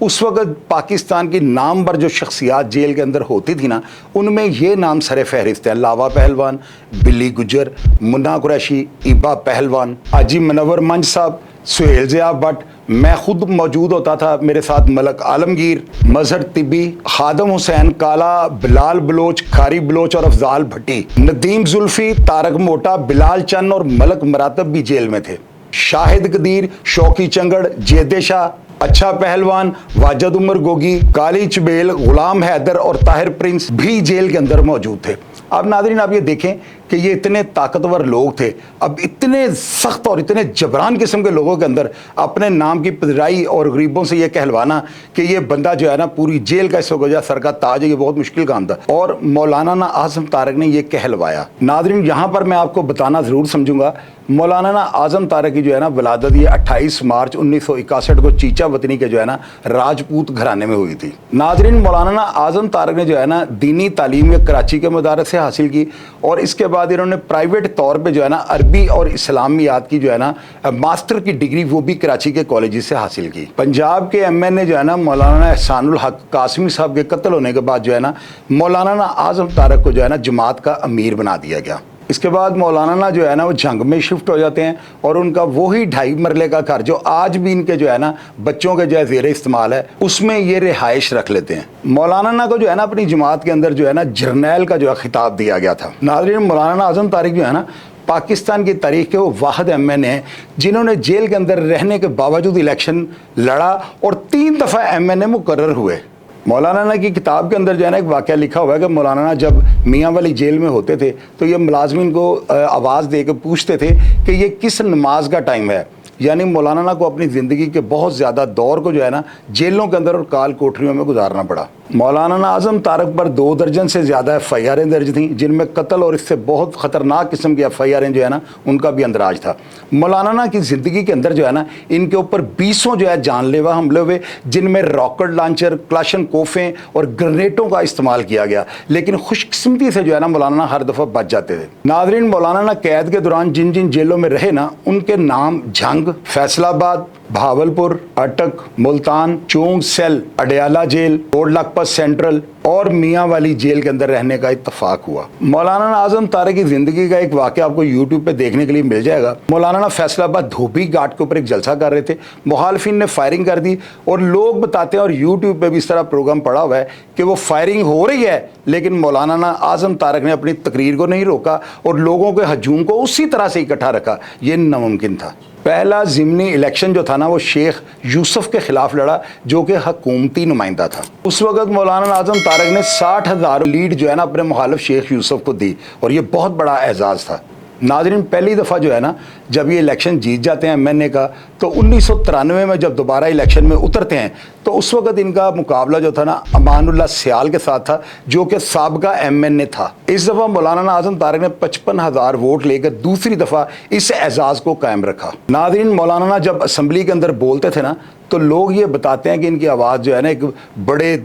اس وقت پاکستان کی نامور جو شخصیات جیل کے اندر ہوتی تھی نا، ان میں یہ نام سر فہرست ہیں: لاوا پہلوان، بلی گجر، منا قریشی، ایبا پہلوان، حاجی منور منج صاحب، سہیل ضیاء بٹ، میں خود موجود ہوتا تھا، میرے ساتھ ملک عالمگیر، مظہر طبی، خادم حسین کالا، بلال بلوچ، کھاری بلوچ اور افضال بھٹی، ندیم زلفی، طارق موٹا، بلال چند اور ملک مراتب بھی جیل میں تھے، شاہد قدیر، شوقی چنگڑ، جیدے شاہ، اچھا پہلوان، واجد عمر گوگی، کالی چبیل، غلام حیدر اور طاہر پرنس بھی جیل کے اندر موجود تھے۔ اب ناظرین آپ یہ دیکھیں کہ یہ اتنے طاقتور لوگ تھے، اب اتنے سخت اور اتنے جبران قسم کے لوگوں کے اندر اپنے نام کی پذیرائی اور غریبوں سے یہ کہلوانا کہ یہ بندہ جو ہے نا پوری جیل کا اس وجہ سر کا تاج ہے، یہ بہت مشکل کام تھا، اور مولانا اعظم طارق نے یہ کہلوایا۔ ناظرین یہاں پر میں آپ کو بتانا ضرور سمجھوں گا، مولانا اعظم طارق کی جو ہے نا ولادت یہ 28 مارچ 1961 کو چیچا وطنی کے جو ہے نا راجپوت گھرانے میں ہوئی تھی۔ ناظرین مولانا اعظم طارق نے جو ہے نا دینی تعلیم کراچی کے مدارس سے حاصل کی، اور اس کے بعد انہوں نے پرائیویٹ طور پہ جو ہے نا عربی اور اسلامیات کی جو ہے نا ماسٹر کی ڈگری وہ بھی کراچی کے کالجز سے حاصل کی۔ پنجاب کے ایم این اے جو ہے نا مولانا احسان الحق قاسمی صاحب کے قتل ہونے کے بعد جو ہے نا مولانا اعظم طارق کو جو ہے نا جماعت کا امیر بنا دیا گیا۔ اس کے بعد مولانا جو ہے نا وہ جنگ میں شفٹ ہو جاتے ہیں، اور ان کا وہی 2.5 مرلے کا گھر جو آج بھی ان کے جو ہے نا بچوں کے جو ہے زیر استعمال ہے، اس میں یہ رہائش رکھ لیتے ہیں۔ مولانا کو جو ہے نا اپنی جماعت کے اندر جو ہے نا جرنیل کا جو ہے خطاب دیا گیا تھا۔ ناظرین مولانا اعظم طارق جو ہے نا پاکستان کی تاریخ کے وہ واحد ایم این اے ہیں جنہوں نے جیل کے اندر رہنے کے باوجود الیکشن لڑا اور 3 دفعہ ایم این اے مقرر ہوئے۔ مولانا کی کتاب کے اندر جو ہے نا ایک واقعہ لکھا ہوا ہے کہ مولانا جب میاں والی جیل میں ہوتے تھے تو یہ ملازمین کو آواز دے کے پوچھتے تھے کہ یہ کس نماز کا ٹائم ہے، یعنی مولانا کو اپنی زندگی کے بہت زیادہ دور کو جو ہے نا جیلوں کے اندر اور کال کوٹریوں میں گزارنا پڑا۔ مولانا اعظم طارق پر 2 درجن سے زیادہ ایف آئی آریں درج تھیں، جن میں قتل اور اس سے بہت خطرناک قسم کی ایف آئی آریں جو ہے نا ان کا بھی اندراج تھا۔ مولانا کی زندگی کے اندر جو ہے نا ان کے اوپر 20 جو ہے جان لیوا حملے ہوئے، جن میں راکٹ لانچر، کلاشن کوفیں اور گرنیٹوں کا استعمال کیا گیا، لیکن خوش قسمتی سے جو ہے نا مولانا ہر دفعہ بچ جاتے تھے۔ ناظرین مولانا قید کے دوران جن جن جیلوں میں رہے نا ان کے نام جھنگ، فیصل آباد، بھاولپور، اٹک، Multan, چونگ cell, Adiala jail, Kot Lakhpat central اور میاں والی جیل کے اندر رہنے کا اتفاق ہوا۔ مولانا اعظم طارق کی زندگی کا ایک واقعہ آپ کو یوٹیوب پہ دیکھنے کے لیے مل جائے گا۔ مولانا فیصل آباد دھوبی گھاٹ کے اوپر ایک جلسہ کر رہے تھے، مخالفین نے فائرنگ کر دی، اور لوگ بتاتے ہیں اور یوٹیوب پہ بھی اس طرح پروگرام پڑا ہوا ہے کہ وہ فائرنگ ہو رہی ہے لیکن مولانا اعظم طارق نے اپنی تقریر کو نہیں روکا اور لوگوں کے ہجوم کو اسی طرح سے اکٹھا رکھا۔ یہ ناممکن تھا۔ پہلا ضمنی الیکشن جو تھا نا وہ شیخ یوسف کے خلاف لڑا جو کہ حکومتی نمائندہ تھا۔ اس وقت مولانا اعظم طارق نے 60,000 لیڈ جو ہے نا اپنے مخالف شیخ یوسف کو دی، اور یہ بہت بڑا اعزاز تھا۔ ناظرین پہلی دفعہ جو ہے نا جب یہ الیکشن جیت جاتے ہیں ایم این اے کا تو 1993 میں جب دوبارہ الیکشن میں اترتے ہیں تو اس وقت ان کا مقابلہ جو تھا نا امان اللہ سیال کے ساتھ تھا جو کہ سابقہ ایم این اے تھا۔ اس دفعہ مولانا اعظم طارق نے 55,000 ووٹ لے کر دوسری دفعہ اس اعزاز کو قائم رکھا۔ ناظرین مولانا جب اسمبلی کے اندر بولتے تھے نا تو لوگ یہ بتاتے ہیں کہ ان کی آواز جو ہے نا ایک بڑے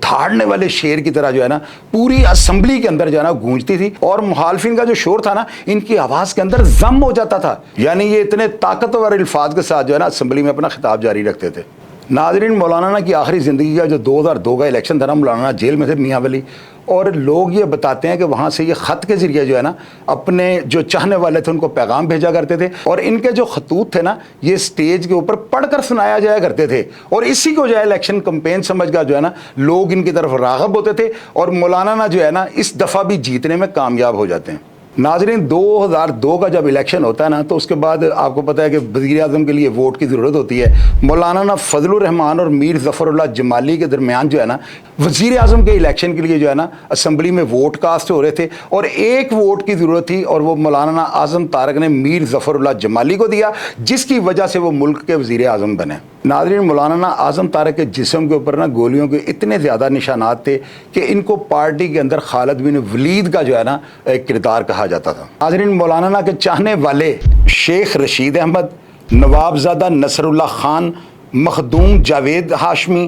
دھاڑنے والے شیر کی طرح جو ہے نا پوری اسمبلی کے اندر جو ہے نا گونجتی تھی، اور مخالفین کا جو شور تھا نا ان کی آواز کے اندر ضم ہو جاتا تھا، یعنی یہ اتنے طاقتور الفاظ کے ساتھ جو ہے نا اسمبلی میں اپنا خطاب جاری رکھتے تھے۔ ناظرین مولانا کی آخری زندگی کا جو 2002 کا الیکشن تھا نا مولانا جیل میں تھے میاں ولی، اور لوگ یہ بتاتے ہیں کہ وہاں سے یہ خط کے ذریعے جو ہے نا اپنے جو چاہنے والے تھے ان کو پیغام بھیجا کرتے تھے، اور ان کے جو خطوط تھے نا یہ سٹیج کے اوپر پڑھ کر سنایا جایا کرتے تھے، اور اسی کو جو ہے الیکشن کمپین سمجھ کر جو ہے نا لوگ ان کی طرف راغب ہوتے تھے، اور مولانا جو ہے نا اس دفعہ بھی جیتنے میں کامیاب ہو جاتے ہیں۔ ناظرین 2002 کا جب الیکشن ہوتا ہے نا تو اس کے بعد آپ کو پتہ ہے کہ وزیر اعظم کے لیے ووٹ کی ضرورت ہوتی ہے۔ مولانا فضل الرحمان اور میر ظفر اللہ جمالی کے درمیان جو ہے نا وزیر اعظم کے الیکشن کے لیے جو ہے نا اسمبلی میں ووٹ کاسٹ ہو رہے تھے، اور ایک ووٹ کی ضرورت تھی، اور وہ مولانا اعظم طارق نے میر ظفر اللہ جمالی کو دیا، جس کی وجہ سے وہ ملک کے وزیر اعظم بنے۔ ناظرین مولانا اعظم طارق کے جسم کے اوپر نا گولیوں کے اتنے زیادہ نشانات تھے کہ ان کو پارٹی کے اندر خالد بن ولید کا جو ہے نا ایک کردار کہا جاتا تھا۔ ناظرین مولانا کے چاہنے والے شیخ رشید احمد، نواب زادہ نصر اللہ خان، مخدوم جاوید ہاشمی،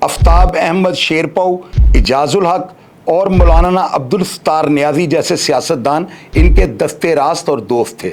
آفتاب احمد شیرپاؤ، اجاز الحق اور مولانا عبدالستار نیازی جیسے سیاستدان ان کے دستے راست اور دوست تھے۔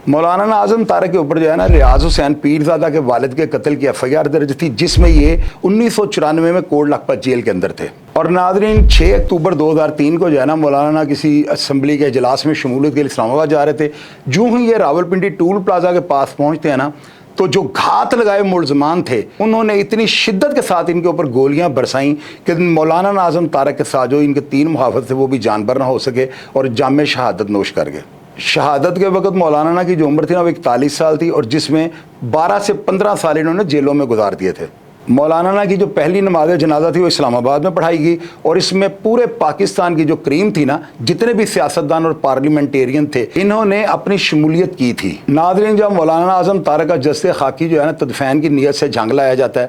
مولانا اعظم تارک کے اوپر جو ہے نا ریاض حسین پیرزادہ کے والد کے قتل کی FIR درج تھی، جس میں یہ 1994 میں کوٹ لکھپت جیل کے اندر تھے۔ اور ناظرین 6 اکتوبر 2003 کو جو ہے نا مولانا کسی اسمبلی کے اجلاس میں شمولیت کے لیے اسلام آباد جا رہے تھے۔ جو ہی یہ راولپنڈی ٹول پلازا کے پاس پہنچتے ہیں نا، تو جو گھات لگائے ملزمان تھے انہوں نے اتنی شدت کے ساتھ ان کے اوپر گولیاں برسائیں کہ مولانا اعظم تارک کے ساتھ جو ان کے 3 محافظ تھے وہ بھی جانبر نہ ہو سکے اور جام شہادت نوش کر گئے۔ شہادت کے وقت مولانا کی جو عمر تھی نا وہ 41 سال تھی، اور جس میں 12 سے 15 سال انہوں نے جیلوں میں گزار دیے تھے۔ مولانا کی جو پہلی نماز جنازہ تھی وہ اسلام آباد میں پڑھائی گئی، اور اس میں پورے پاکستان کی جو کریم تھی نا، جتنے بھی سیاستدان اور پارلیمنٹیرین تھے انہوں نے اپنی شمولیت کی تھی۔ ناظرین جب مولانا اعظم تارک کا جثہ خاکی جو ہے نا تدفین کی نیت سے جنگ لایا جاتا ہے،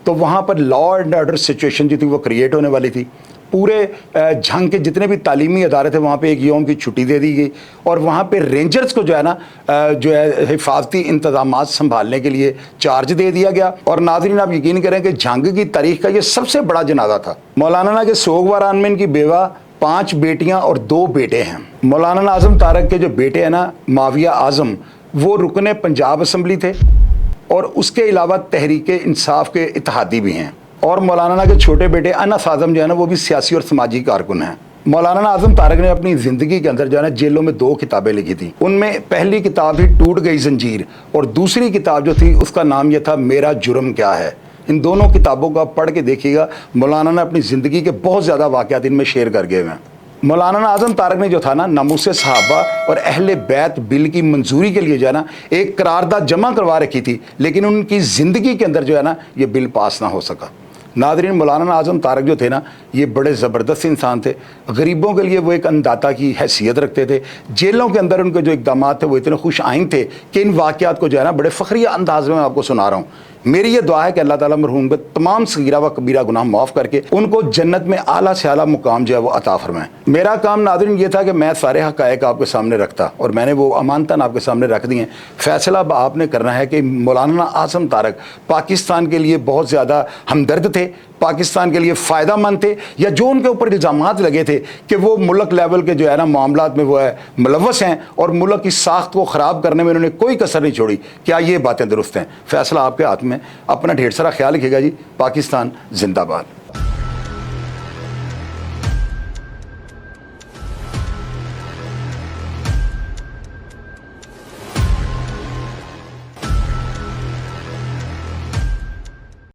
تو وہاں پر لا اینڈ آرڈر سچویشن جو تھی وہ کریٹ ہونے والی تھی۔ پورے جھنگ کے جتنے بھی تعلیمی ادارے تھے وہاں پہ ایک یوم کی چھٹی دے دی گئی، اور وہاں پہ رینجرز کو جو ہے نا جو ہے حفاظتی انتظامات سنبھالنے کے لیے چارج دے دیا گیا۔ اور ناظرین آپ یقین کریں کہ جنگ کی تاریخ کا یہ سب سے بڑا جنازہ تھا۔ مولانا کے سوگواران میں ان کی بیوہ، 5 بیٹیاں اور 2 بیٹے ہیں۔ مولانا اعظم تارک کے جو بیٹے ہیں نا معاویہ اعظم، وہ رکن پنجاب اسمبلی تھے، اور اس کے علاوہ تحریک انصاف کے اتحادی بھی ہیں۔ اور مولانا کے چھوٹے بیٹے انس اعظم جو ہے نا وہ بھی سیاسی اور سماجی کارکن ہیں۔ مولانا اعظم تارک نے اپنی زندگی کے اندر جو ہے نا جیلوں میں 2 کتابیں لکھی تھیں۔ ان میں پہلی کتاب تھی ٹوٹ گئی زنجیر، اور دوسری کتاب جو تھی اس کا نام یہ تھا میرا جرم کیا ہے۔ ان دونوں کتابوں کو آپ پڑھ کے دیکھیے گا، مولانا نے اپنی زندگی کے بہت زیادہ واقعات ان میں شیئر کر گئے ہوئے ہیں۔ مولانا اعظم تارک نے جو تھا نا ناموس صحابہ اور اہل بیت بل کی منظوری کے لیے جو ہے نا ایک قرارداد جمع کروا رکھی تھی، لیکن ان کی زندگی کے اندر جو ہے نا یہ بل پاس نہ ہو سکا۔ ناظرین مولانا اعظم تارک جو تھے نا یہ بڑے زبردست انسان تھے۔ غریبوں کے لیے وہ ایک انداتا کی حیثیت رکھتے تھے۔ جیلوں کے اندر ان کے جو اقدامات تھے وہ اتنے خوش آئند تھے کہ ان واقعات کو جو ہے نا بڑے فخریہ انداز میں آپ کو سنا رہا ہوں۔ میری یہ دعا ہے کہ اللہ تعالیٰ مرحوم کے تمام صغیرہ و کبیرہ گناہ معاف کر کے ان کو جنت میں اعلیٰ سے اعلیٰ مقام جو ہے وہ عطا فرمائیں۔ میرا کام ناظرین یہ تھا کہ میں سارے حقائق آپ کے سامنے رکھتا، اور میں نے وہ امانتاً آپ کے سامنے رکھ دی ہیں۔ فیصلہ اب آپ نے کرنا ہے کہ مولانا اعظم تارک پاکستان کے لیے بہت زیادہ ہمدرد تھے، پاکستان کے لیے فائدہ مند تھے، یا جو ان کے اوپر الزامات لگے تھے کہ وہ ملک لیول کے جو ہے نا معاملات میں وہ ہے ملوث ہیں اور ملک کی ساخت کو خراب کرنے میں انہوں نے کوئی کسر نہیں چھوڑی، کیا یہ باتیں درست ہیں؟ فیصلہ آپ کے ہاتھ میں۔ اپنا ڈھیر سارا خیال رکھیے گا جی۔ پاکستان زندہ باد۔